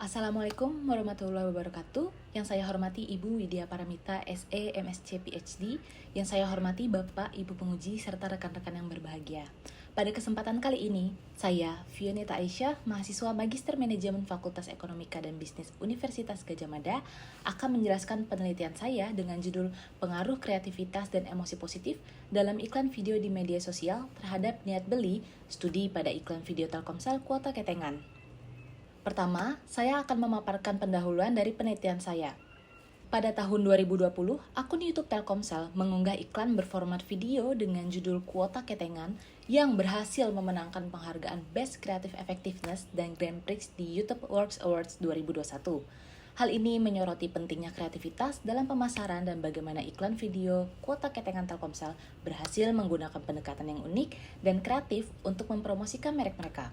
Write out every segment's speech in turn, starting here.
Assalamualaikum warahmatullahi wabarakatuh. Yang saya hormati Ibu Widya Paramita, SE, MSc, PhD. Yang saya hormati Bapak, Ibu penguji, serta rekan-rekan yang berbahagia. Pada kesempatan kali ini, saya, Fioneta Aisyah, mahasiswa Magister Manajemen Fakultas Ekonomika dan Bisnis Universitas Gadjah Mada, akan menjelaskan penelitian saya dengan judul Pengaruh Kreativitas dan Emosi Positif dalam iklan video di media sosial terhadap niat beli studi pada iklan video Telkomsel kuota ketengan. Pertama, saya akan memaparkan pendahuluan dari penelitian saya. Pada tahun 2020, akun YouTube Telkomsel mengunggah iklan berformat video dengan judul Kuota Ketengan yang berhasil memenangkan penghargaan Best Creative Effectiveness dan Grand Prix di YouTube Works Awards 2021. Hal ini menyoroti pentingnya kreativitas dalam pemasaran dan bagaimana iklan video Kuota Ketengan Telkomsel berhasil menggunakan pendekatan yang unik dan kreatif untuk mempromosikan merek mereka.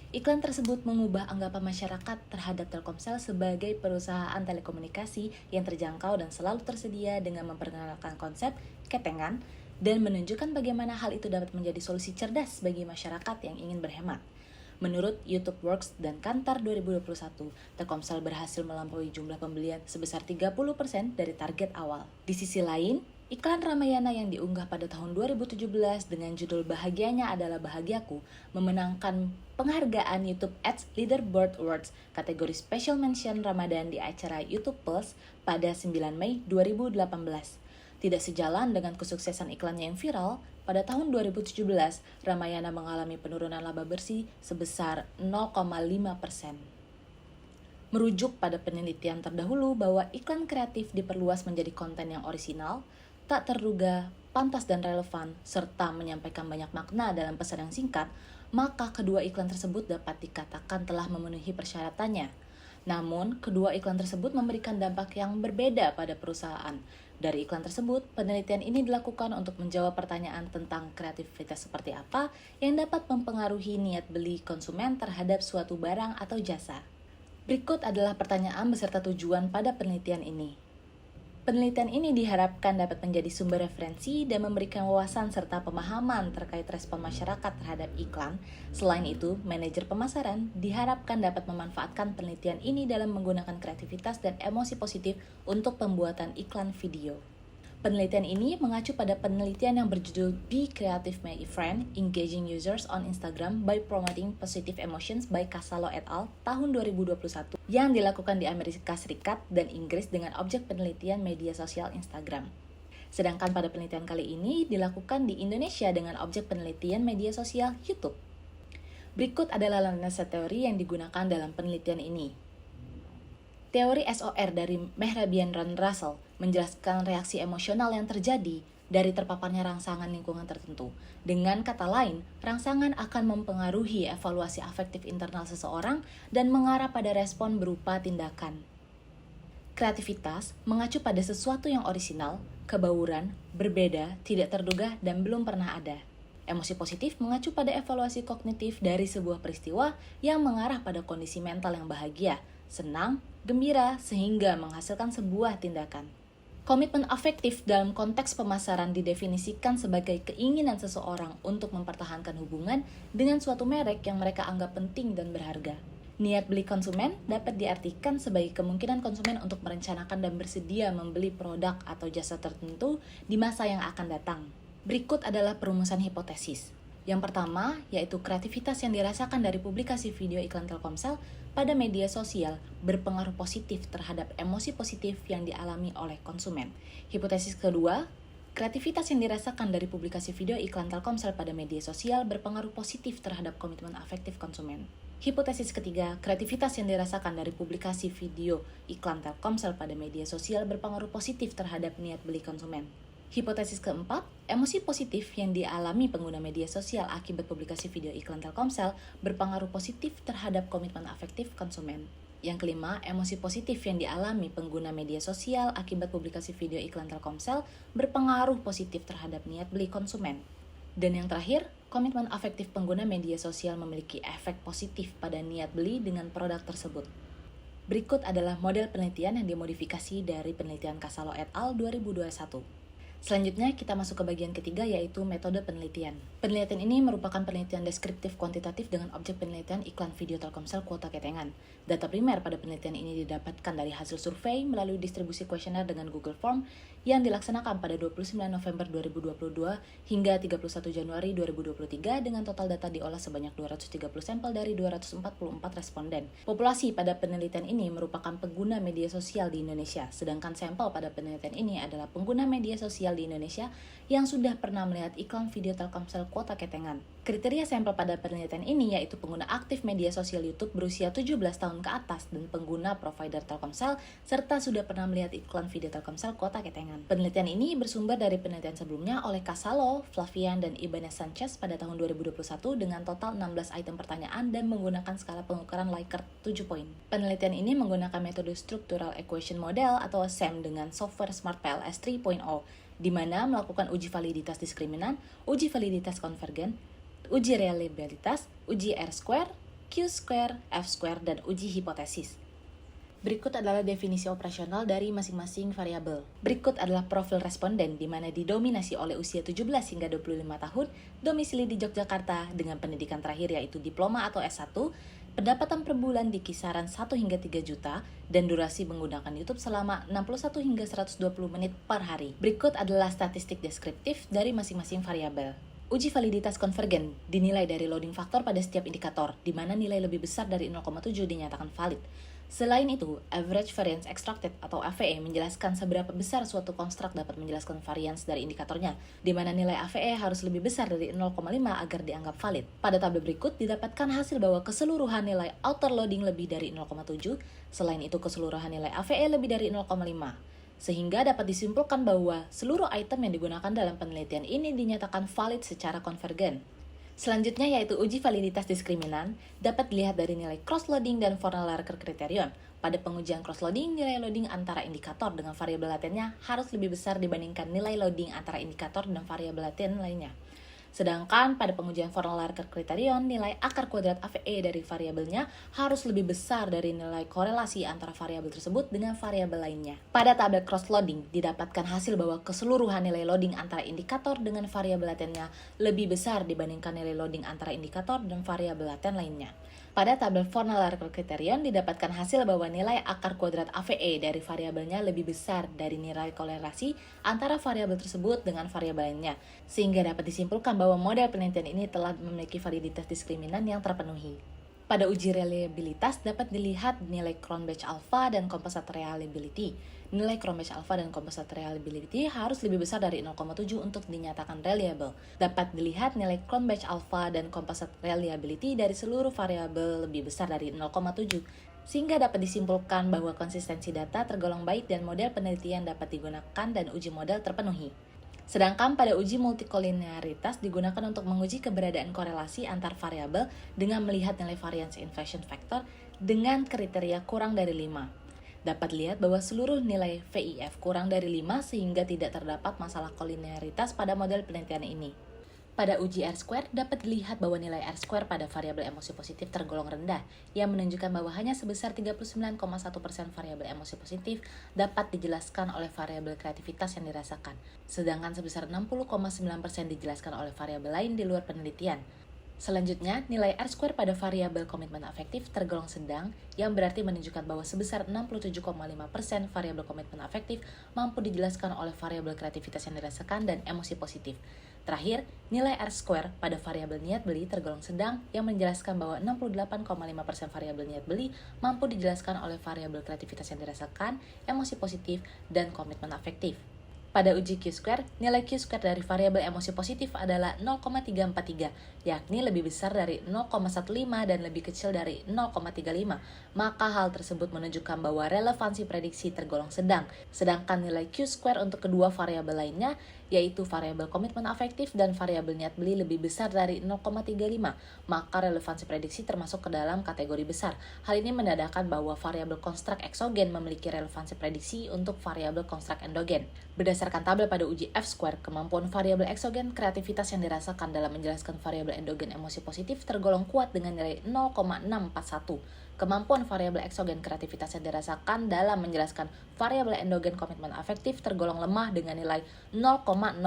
Iklan tersebut mengubah anggapan masyarakat terhadap Telkomsel sebagai perusahaan telekomunikasi yang terjangkau dan selalu tersedia dengan memperkenalkan konsep ketengan dan menunjukkan bagaimana hal itu dapat menjadi solusi cerdas bagi masyarakat yang ingin berhemat. Menurut YouTube Works dan Kantar 2021, Telkomsel berhasil melampaui jumlah pembelian sebesar 30% dari target awal. Di sisi lain, iklan Ramayana yang diunggah pada tahun 2017 dengan judul Bahagianya Adalah Bahagiaku memenangkan penghargaan YouTube Ads Leaderboard Awards kategori Special Mention Ramadan di acara YouTube Plus pada 9 Mei 2018. Tidak sejalan dengan kesuksesan iklannya yang viral, pada tahun 2017, Ramayana mengalami penurunan laba bersih sebesar 0,5%. Merujuk pada penelitian terdahulu bahwa iklan kreatif diperluas menjadi konten yang orisinal, tak terduga, pantas dan relevan, serta menyampaikan banyak makna dalam pesan yang singkat, maka kedua iklan tersebut dapat dikatakan telah memenuhi persyaratannya. Namun, kedua iklan tersebut memberikan dampak yang berbeda pada perusahaan. Dari iklan tersebut, penelitian ini dilakukan untuk menjawab pertanyaan tentang kreativitas seperti apa yang dapat mempengaruhi niat beli konsumen terhadap suatu barang atau jasa. Berikut adalah pertanyaan beserta tujuan pada penelitian ini. Penelitian ini diharapkan dapat menjadi sumber referensi dan memberikan wawasan serta pemahaman terkait respon masyarakat terhadap iklan. Selain itu, manajer pemasaran diharapkan dapat memanfaatkan penelitian ini dalam menggunakan kreativitas dan emosi positif untuk pembuatan iklan video. Penelitian ini mengacu pada penelitian yang berjudul Be Creative My Friend, Engaging Users on Instagram by Promoting Positive Emotions by Casalo et al. Tahun 2021 yang dilakukan di Amerika Serikat dan Inggris dengan objek penelitian media sosial Instagram. Sedangkan pada penelitian kali ini dilakukan di Indonesia dengan objek penelitian media sosial YouTube. Berikut adalah landasan teori yang digunakan dalam penelitian ini. Teori SOR dari Mehrabian dan Russell menjelaskan reaksi emosional yang terjadi dari terpaparnya rangsangan lingkungan tertentu. Dengan kata lain, rangsangan akan mempengaruhi evaluasi afektif internal seseorang dan mengarah pada respon berupa tindakan. Kreativitas mengacu pada sesuatu yang orisinal, kebauran, berbeda, tidak terduga, dan belum pernah ada. Emosi positif mengacu pada evaluasi kognitif dari sebuah peristiwa yang mengarah pada kondisi mental yang bahagia, senang, gembira, sehingga menghasilkan sebuah tindakan. Komitmen afektif dalam konteks pemasaran didefinisikan sebagai keinginan seseorang untuk mempertahankan hubungan dengan suatu merek yang mereka anggap penting dan berharga. Niat beli konsumen dapat diartikan sebagai kemungkinan konsumen untuk merencanakan dan bersedia membeli produk atau jasa tertentu di masa yang akan datang. Berikut adalah perumusan hipotesis. Yang pertama, yaitu kreativitas yang dirasakan dari publikasi video iklan Telkomsel pada media sosial berpengaruh positif terhadap emosi positif yang dialami oleh konsumen. Hipotesis kedua, kreativitas yang dirasakan dari publikasi video iklan Telkomsel pada media sosial berpengaruh positif terhadap komitmen afektif konsumen. Hipotesis ketiga, kreativitas yang dirasakan dari publikasi video iklan Telkomsel pada media sosial berpengaruh positif terhadap niat beli konsumen. Hipotesis keempat, emosi positif yang dialami pengguna media sosial akibat publikasi video iklan Telkomsel berpengaruh positif terhadap komitmen afektif konsumen. Yang kelima, emosi positif yang dialami pengguna media sosial akibat publikasi video iklan Telkomsel berpengaruh positif terhadap niat beli konsumen. Dan yang terakhir, komitmen afektif pengguna media sosial memiliki efek positif pada niat beli dengan produk tersebut. Berikut adalah model penelitian yang dimodifikasi dari penelitian Casalo et al. 2021. Selanjutnya kita masuk ke bagian ketiga yaitu metode penelitian. Penelitian ini merupakan penelitian deskriptif kuantitatif dengan objek penelitian iklan video Telkomsel kuota ketengan. Data primer pada penelitian ini didapatkan dari hasil survei melalui distribusi kuesioner dengan Google Form yang dilaksanakan pada 29 November 2022 hingga 31 Januari 2023 dengan total data diolah sebanyak 230 sampel dari 244 responden. Populasi pada penelitian ini merupakan pengguna media sosial di Indonesia, sedangkan sampel pada penelitian ini adalah pengguna media sosial di Indonesia yang sudah pernah melihat iklan video Telkomsel kuota ketengan. Kriteria sampel pada penelitian ini yaitu pengguna aktif media sosial YouTube berusia 17 tahun ke atas dan pengguna provider Telkomsel serta sudah pernah melihat iklan video Telkomsel kuota ketengan. Penelitian ini bersumber dari penelitian sebelumnya oleh Casalo, Flavian, dan Ibanez Sanchez pada tahun 2021 dengan total 16 item pertanyaan dan menggunakan skala pengukuran Likert 7 poin. Penelitian ini menggunakan metode Structural Equation Model atau SEM dengan software Smart PLS 3.0 di mana melakukan uji validitas diskriminan, uji validitas konvergen, uji reliabilitas, uji R-square, Q-square, F-square, dan uji hipotesis. Berikut adalah definisi operasional dari masing-masing variabel. Berikut adalah profil responden di mana didominasi oleh usia 17 hingga 25 tahun, domisili di Yogyakarta dengan pendidikan terakhir yaitu diploma atau S1, pendapatan per bulan di kisaran 1 hingga 3 juta, dan durasi menggunakan YouTube selama 61 hingga 120 menit per hari. Berikut adalah statistik deskriptif dari masing-masing variabel. Uji validitas konvergen dinilai dari loading faktor pada setiap indikator, di mana nilai lebih besar dari 0,7 dinyatakan valid. Selain itu, average variance extracted atau AVE menjelaskan seberapa besar suatu konstruk dapat menjelaskan variance dari indikatornya, di mana nilai AVE harus lebih besar dari 0,5 agar dianggap valid. Pada tabel berikut didapatkan hasil bahwa keseluruhan nilai outer loading lebih dari 0,7, selain itu keseluruhan nilai AVE lebih dari 0,5. Sehingga dapat disimpulkan bahwa seluruh item yang digunakan dalam penelitian ini dinyatakan valid secara konvergen. Selanjutnya yaitu uji validitas diskriminan, dapat dilihat dari nilai cross-loading dan Fornell-Larker criterion. Pada pengujian cross-loading, nilai loading antara indikator dengan variabel latennya harus lebih besar dibandingkan nilai loading antara indikator dan variabel laten lainnya. Sedangkan pada pengujian Fornell-Larker criterion, nilai akar kuadrat AVE dari variabelnya harus lebih besar dari nilai korelasi antara variabel tersebut dengan variabel lainnya. Pada tabel cross-loading, didapatkan hasil bahwa keseluruhan nilai loading antara indikator dengan variabel latennya lebih besar dibandingkan nilai loading antara indikator dan variabel laten lainnya. Pada tabel Fornell-Larker criterion didapatkan hasil bahwa nilai akar kuadrat AVE dari variabelnya lebih besar dari nilai korelasi antara variabel tersebut dengan variabel lainnya, sehingga dapat disimpulkan bahwa model penelitian ini telah memiliki validitas diskriminan yang terpenuhi. Pada uji reliabilitas dapat dilihat nilai Cronbach alpha dan composite reliability. Nilai Cronbach alpha dan composite reliability harus lebih besar dari 0,7 untuk dinyatakan reliable. Dapat dilihat nilai Cronbach alpha dan composite reliability dari seluruh variabel lebih besar dari 0,7, sehingga dapat disimpulkan bahwa konsistensi data tergolong baik dan model penelitian dapat digunakan dan uji model terpenuhi. Sedangkan pada uji multikolinearitas digunakan untuk menguji keberadaan korelasi antar variabel dengan melihat nilai variance inflation factor dengan kriteria kurang dari 5. Dapat lihat bahwa seluruh nilai VIF kurang dari 5 sehingga tidak terdapat masalah kolinearitas pada model penelitian ini. Pada uji R-square dapat dilihat bahwa nilai R-square pada variabel emosi positif tergolong rendah, yang menunjukkan bahwa hanya sebesar 39,1% variabel emosi positif dapat dijelaskan oleh variabel kreativitas yang dirasakan, sedangkan sebesar 60,9% dijelaskan oleh variabel lain di luar penelitian. Selanjutnya, nilai R-square pada variabel komitmen afektif tergolong sedang, yang berarti menunjukkan bahwa sebesar 67,5% variabel komitmen afektif mampu dijelaskan oleh variabel kreativitas yang dirasakan dan emosi positif. Terakhir, nilai R-square pada variabel niat beli tergolong sedang, yang menjelaskan bahwa 68,5% variabel niat beli mampu dijelaskan oleh variabel kreativitas yang dirasakan, emosi positif, dan komitmen afektif. Pada uji Q-square, nilai Q-square dari variabel emosi positif adalah 0,343, yakni lebih besar dari 0,15 dan lebih kecil dari 0,35. Maka hal tersebut menunjukkan bahwa relevansi prediksi tergolong sedang, sedangkan nilai Q-square untuk kedua variabel lainnya, yaitu variabel komitmen afektif dan variabel niat beli lebih besar dari 0,35, maka relevansi prediksi termasuk ke dalam kategori besar. Hal ini menandakan bahwa variabel konstruk eksogen memiliki relevansi prediksi untuk variabel konstruk endogen. Berdasarkan tabel pada uji F-square, kemampuan variabel eksogen kreativitas yang dirasakan dalam menjelaskan variabel endogen emosi positif tergolong kuat dengan nilai 0,641. Kemampuan variabel eksogen kreativitas yang dirasakan dalam menjelaskan variabel endogen komitmen afektif tergolong lemah dengan nilai 0,052.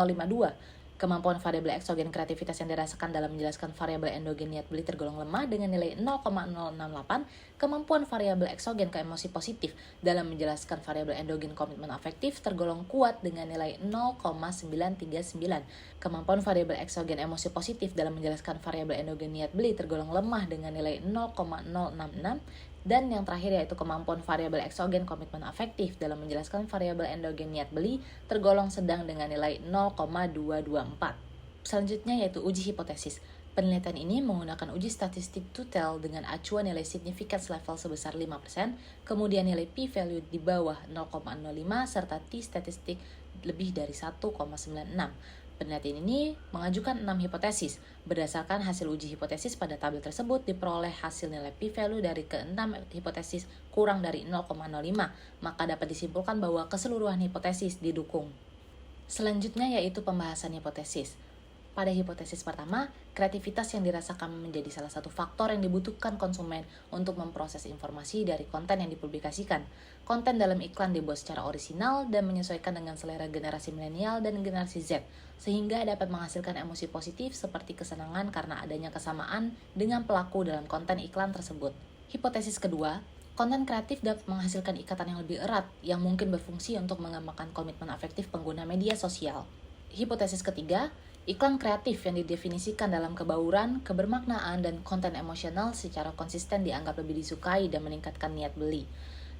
Kemampuan variabel eksogen kreativitas yang dirasakan dalam menjelaskan variabel endogen niat beli tergolong lemah dengan nilai 0,068. Kemampuan variabel eksogen ke emosi positif dalam menjelaskan variabel endogen komitmen afektif tergolong kuat dengan nilai 0,939. Kemampuan variabel eksogen emosi positif dalam menjelaskan variabel endogen niat beli tergolong lemah dengan nilai 0,066. Dan yang terakhir yaitu kemampuan variabel eksogen komitmen afektif dalam menjelaskan variabel endogen niat beli tergolong sedang dengan nilai 0,224. Selanjutnya yaitu uji hipotesis. Penelitian ini menggunakan uji statistik two-tailed dengan acuan nilai significance level sebesar 5%, kemudian nilai p-value di bawah 0,05 serta t-statistik lebih dari 1,96. Penelitian ini mengajukan 6 hipotesis. Berdasarkan hasil uji hipotesis pada tabel tersebut diperoleh hasil nilai p-value dari ke-6 hipotesis kurang dari 0,05, maka dapat disimpulkan bahwa keseluruhan hipotesis didukung. Selanjutnya yaitu pembahasan hipotesis. Pada hipotesis pertama, kreativitas yang dirasakan menjadi salah satu faktor yang dibutuhkan konsumen untuk memproses informasi dari konten yang dipublikasikan. Konten dalam iklan dibuat secara orisinal dan menyesuaikan dengan selera generasi milenial dan generasi Z, sehingga dapat menghasilkan emosi positif seperti kesenangan karena adanya kesamaan dengan pelaku dalam konten iklan tersebut. Hipotesis kedua, konten kreatif dapat menghasilkan ikatan yang lebih erat yang mungkin berfungsi untuk mengembangkan komitmen afektif pengguna media sosial. Hipotesis ketiga, iklan kreatif yang didefinisikan dalam kebauran, kebermaknaan, dan konten emosional secara konsisten dianggap lebih disukai dan meningkatkan niat beli.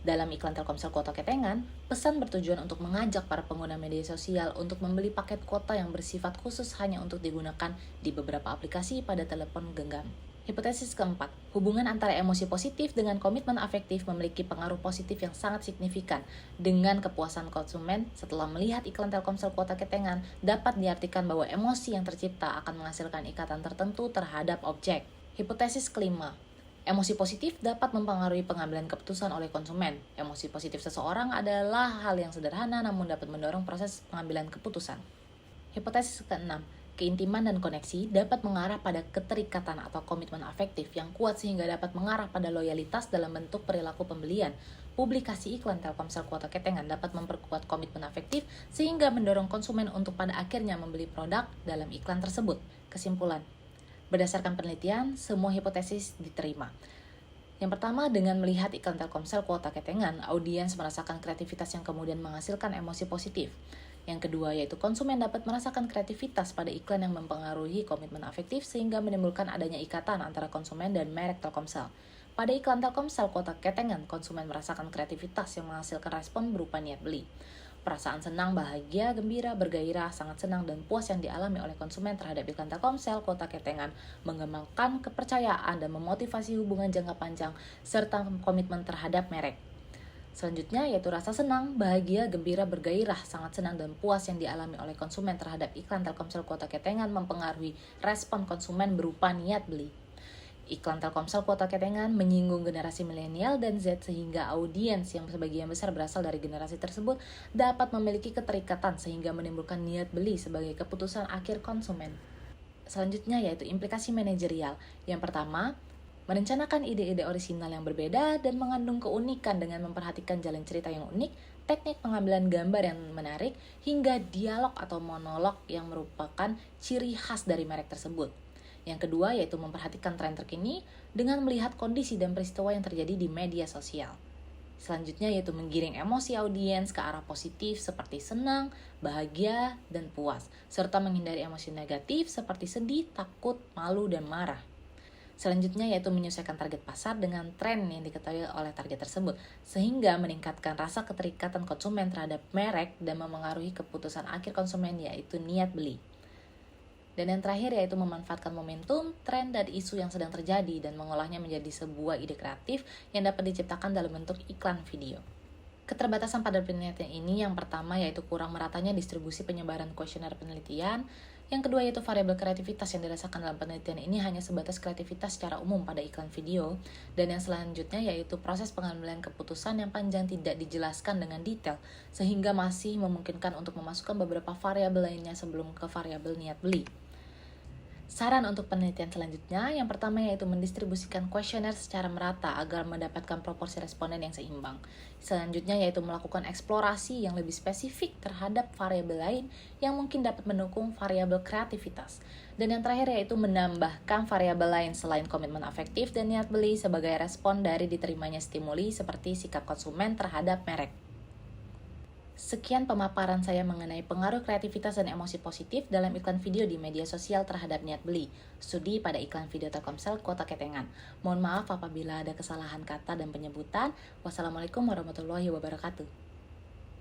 Dalam iklan Telkomsel kuota ketengan, pesan bertujuan untuk mengajak para pengguna media sosial untuk membeli paket kuota yang bersifat khusus hanya untuk digunakan di beberapa aplikasi pada telepon genggam. Hipotesis keempat, hubungan antara emosi positif dengan komitmen afektif memiliki pengaruh positif yang sangat signifikan. Dengan kepuasan konsumen setelah melihat iklan Telkomsel kuota ketengan, dapat diartikan bahwa emosi yang tercipta akan menghasilkan ikatan tertentu terhadap objek. Hipotesis kelima, emosi positif dapat mempengaruhi pengambilan keputusan oleh konsumen. Emosi positif seseorang adalah hal yang sederhana namun dapat mendorong proses pengambilan keputusan. Hipotesis keenam, keintiman dan koneksi dapat mengarah pada keterikatan atau komitmen afektif yang kuat sehingga dapat mengarah pada loyalitas dalam bentuk perilaku pembelian. Publikasi iklan Telkomsel kuota ketengan dapat memperkuat komitmen afektif sehingga mendorong konsumen untuk pada akhirnya membeli produk dalam iklan tersebut. Kesimpulan, berdasarkan penelitian, semua hipotesis diterima. Yang pertama, dengan melihat iklan Telkomsel kuota ketengan, audiens merasakan kreativitas yang kemudian menghasilkan emosi positif. Yang kedua, yaitu konsumen dapat merasakan kreativitas pada iklan yang mempengaruhi komitmen afektif sehingga menimbulkan adanya ikatan antara konsumen dan merek Telkomsel. Pada iklan Telkomsel kuota ketengan, konsumen merasakan kreativitas yang menghasilkan respon berupa niat beli. Perasaan senang, bahagia, gembira, bergairah, sangat senang, dan puas yang dialami oleh konsumen terhadap iklan Telkomsel kuota ketengan mengembangkan kepercayaan dan memotivasi hubungan jangka panjang serta komitmen terhadap merek. Selanjutnya yaitu rasa senang, bahagia, gembira, bergairah, sangat senang, dan puas yang dialami oleh konsumen terhadap iklan Telkomsel kuota ketengan mempengaruhi respon konsumen berupa niat beli. Iklan Telkomsel kuota ketengan menyinggung generasi milenial dan Z sehingga audiens yang sebagian besar berasal dari generasi tersebut dapat memiliki keterikatan sehingga menimbulkan niat beli sebagai keputusan akhir konsumen. Selanjutnya yaitu implikasi manajerial. Yang pertama, merencanakan ide-ide orisinal yang berbeda dan mengandung keunikan dengan memperhatikan jalan cerita yang unik, teknik pengambilan gambar yang menarik, hingga dialog atau monolog yang merupakan ciri khas dari merek tersebut. Yang kedua yaitu memperhatikan tren terkini dengan melihat kondisi dan peristiwa yang terjadi di media sosial. Selanjutnya yaitu menggiring emosi audiens ke arah positif seperti senang, bahagia, dan puas, serta menghindari emosi negatif seperti sedih, takut, malu, dan marah. Selanjutnya yaitu menyesuaikan target pasar dengan tren yang diketahui oleh target tersebut, sehingga meningkatkan rasa keterikatan konsumen terhadap merek dan memengaruhi keputusan akhir konsumen yaitu niat beli. Dan yang terakhir yaitu memanfaatkan momentum, tren, dan isu yang sedang terjadi dan mengolahnya menjadi sebuah ide kreatif yang dapat diciptakan dalam bentuk iklan video. Keterbatasan pada penelitian ini yang pertama yaitu kurang meratanya distribusi penyebaran kuesioner penelitian. Yang kedua yaitu variabel kreativitas yang dirasakan dalam penelitian ini hanya sebatas kreativitas secara umum pada iklan video. Dan yang selanjutnya yaitu proses pengambilan keputusan yang panjang tidak dijelaskan dengan detail sehingga masih memungkinkan untuk memasukkan beberapa variabel lainnya sebelum ke variabel niat beli. Saran untuk penelitian selanjutnya, yang pertama yaitu mendistribusikan kuesioner secara merata agar mendapatkan proporsi responden yang seimbang. Selanjutnya yaitu melakukan eksplorasi yang lebih spesifik terhadap variabel lain yang mungkin dapat mendukung variabel kreativitas. Dan yang terakhir yaitu menambahkan variabel lain selain komitmen afektif dan niat beli sebagai respon dari diterimanya stimuli seperti sikap konsumen terhadap merek. Sekian pemaparan saya mengenai pengaruh kreativitas dan emosi positif dalam iklan video di media sosial terhadap niat beli. Studi pada iklan video Telkomsel Kota Ketengan. Mohon maaf apabila ada kesalahan kata dan penyebutan. Wassalamualaikum warahmatullahi wabarakatuh.